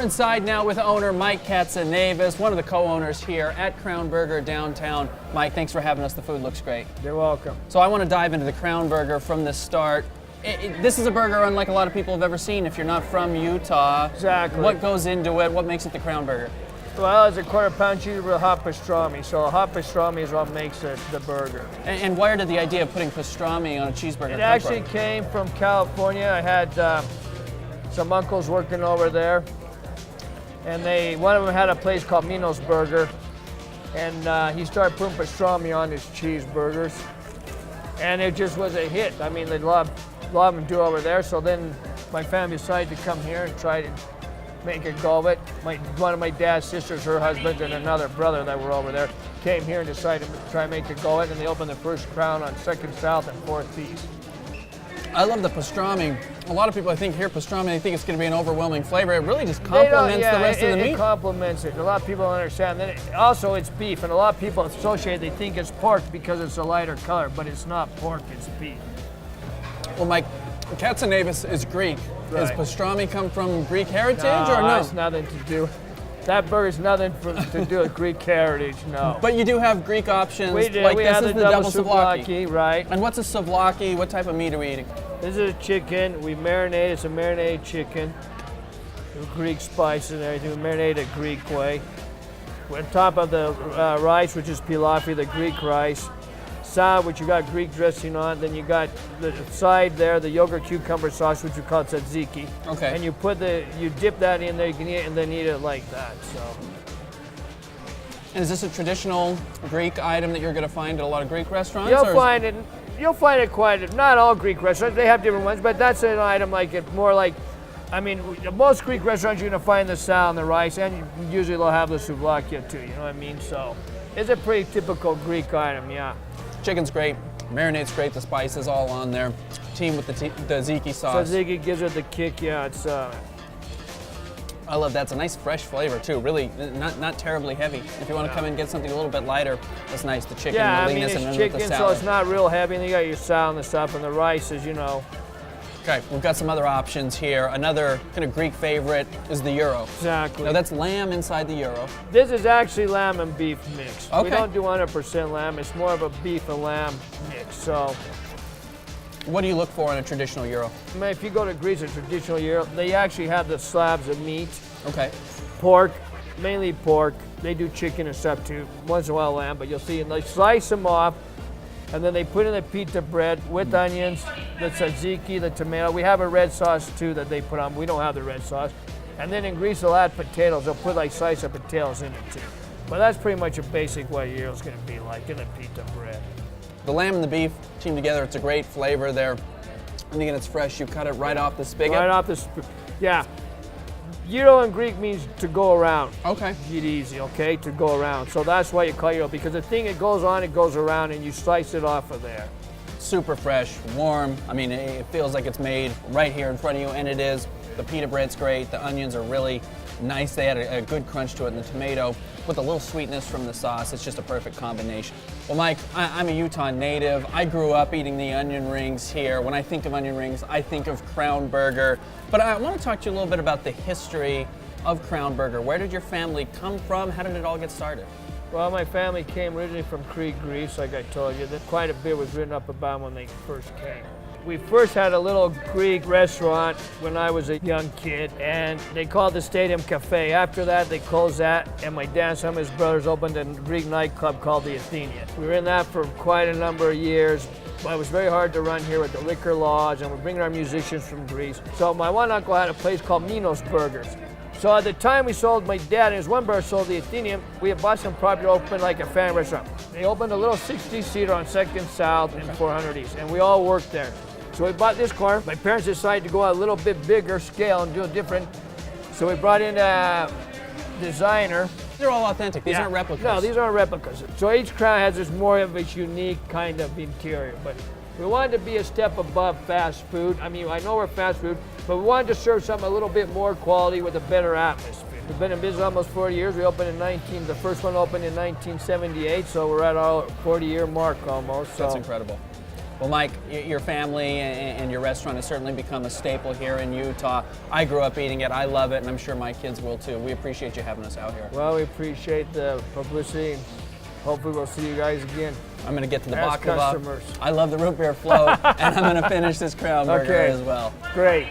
We're inside now with owner Mike Katsanevis, one of the co-owners here at Crown Burger downtown. Mike, thanks for having us. The food looks great. You're welcome. So I want to dive into the Crown Burger from the start. This is a burger unlike a lot of people have ever seen if you're not from Utah. Exactly. What goes into it? What makes it the Crown Burger? Well, it's a quarter-pound cheese with hot pastrami. So hot pastrami is what makes it the burger. And where did the idea of putting pastrami on a cheeseburger It come actually from? came from California. I had some uncles working over there, and one of them had a place called Minos Burger, and he started putting pastrami on his cheeseburgers, and it just was a hit. I mean, they loved them do over there. So then my family decided to come here and try to make a go of it. One of my dad's sisters, her husband, and another brother that were over there came here and decided to try and make a go of it, and they opened the first Crown on 2nd South and 4th East. I love the pastrami. A lot of people, I think, hear pastrami, they think it's going to be an overwhelming flavor. It really just complements the rest of the meat. It complements it. A lot of people don't understand. Then also, it's beef, and a lot of people associate, they think it's pork because it's a lighter color, but it's not pork, it's beef. Well, Mike, Katsanevis is Greek. Right. Does pastrami come from Greek heritage or no? It's nothing to do. That burger's nothing to do with Greek heritage, no. But you do have Greek options. We do. Like We this have is the double souvlaki. right? And what's a souvlaki? What type of meat are we eating? This is a chicken. We marinate. It's a marinated chicken with Greek spices and everything. We marinate it Greek way. We're on top of the rice, which is pilaffi, the Greek rice. Salad, which you got Greek dressing on. Then you got the side there, the yogurt cucumber sauce, which we call tzatziki. Okay. And you dip that in there. You can eat it and then eat it like that. So. And is this a traditional Greek item that you're going to find at a lot of Greek restaurants? You'll find it quite. Not all Greek restaurants. They have different ones, but that's an item like it more like. I mean, most Greek restaurants you're going to find the salad and the rice, and usually they'll have the souvlaki too. You know what I mean? So, it's a pretty typical Greek item, yeah. Chicken's great, marinate's great, the spices all on there. Team with the tzatziki sauce. Tzatziki gives it the kick, yeah. It's. I love that. It's a nice fresh flavor too. Really, not terribly heavy. If you want to come in and get something a little bit lighter, that's nice. The chicken, Yeah, the I mean leanness, it's and then chicken, with the so salad. it's not real heavy. And you got your salad and the stuff, and the rice is, Okay, we've got some other options here. Another kind of Greek favorite is the gyro. Exactly. Now that's lamb inside the gyro. This is actually lamb and beef mix. Okay. We don't do 100% lamb. It's more of a beef and lamb mix. So, What do you look for in a traditional gyro? I mean, if you go to Greece, a traditional gyro, they actually have the slabs of meat. Okay. Pork, mainly pork. They do chicken and stuff too. Once in a while lamb, but you'll see, and they slice them off, and then they put in the pita bread with onions, the tzatziki, the tomato. We have a red sauce too that they put on. We don't have the red sauce. And then in Greece, they'll add potatoes. They'll put like slice of potatoes in it too. But that's pretty much a basic what a gyro's gonna be like in a pita bread. The lamb and the beef team together. It's a great flavor there. And again, it's fresh. You cut it right off the spigot. Right off the yeah. Gyro in Greek means to go around. Okay. Eat easy, okay? To go around. So that's why you call gyro, because the thing it goes on, it goes around, and you slice it off of there. Super fresh, warm. I mean, it feels like it's made right here in front of you, and it is. The pita bread's great. The onions are really nice. They had a good crunch to it, and the tomato with a little sweetness from the sauce. It's just a perfect combination. Well, Mike, I'm a Utah native. I grew up eating the onion rings here. When I think of onion rings, I think of Crown Burger. But I want to talk to you a little bit about the history of Crown Burger. Where did your family come from? How did it all get started? Well, my family came originally from Crete, Greece, like I told you. Quite a bit was written up about when they first came. We first had a little Greek restaurant when I was a young kid, and they called the Stadium Cafe. After that, they closed that, and my dad and some of his brothers opened a Greek nightclub called the Athenian. We were in that for quite a number of years. But it was very hard to run here with the liquor laws, and we're bringing our musicians from Greece. So my one uncle had a place called Minos Burgers. So at the time we sold, my dad and his one brother sold the Athenian, we had bought some property to open like a family restaurant. They opened a little 60-seater on 2nd South and 400 East, and we all worked there. So we bought this corner. My parents decided to go a little bit bigger scale and do it different. So we brought in a designer. They're all authentic. These aren't replicas. No, these aren't replicas. So each Crown has this more of its unique kind of interior. But we wanted to be a step above fast food. I mean, I know we're fast food, but we wanted to serve something a little bit more quality with a better atmosphere. We've been in business almost 40 years. We opened in the first one opened in 1978, so we're at our 40-year mark almost. So. That's incredible. Well, Mike, your family and your restaurant has certainly become a staple here in Utah. I grew up eating it. I love it, and I'm sure my kids will too. We appreciate you having us out here. Well, we appreciate the publicity, and hopefully we'll see you guys again. I'm going to get to the As baklava. customers. I love the root beer float, and I'm going to finish this crown burger Okay. as well. Great.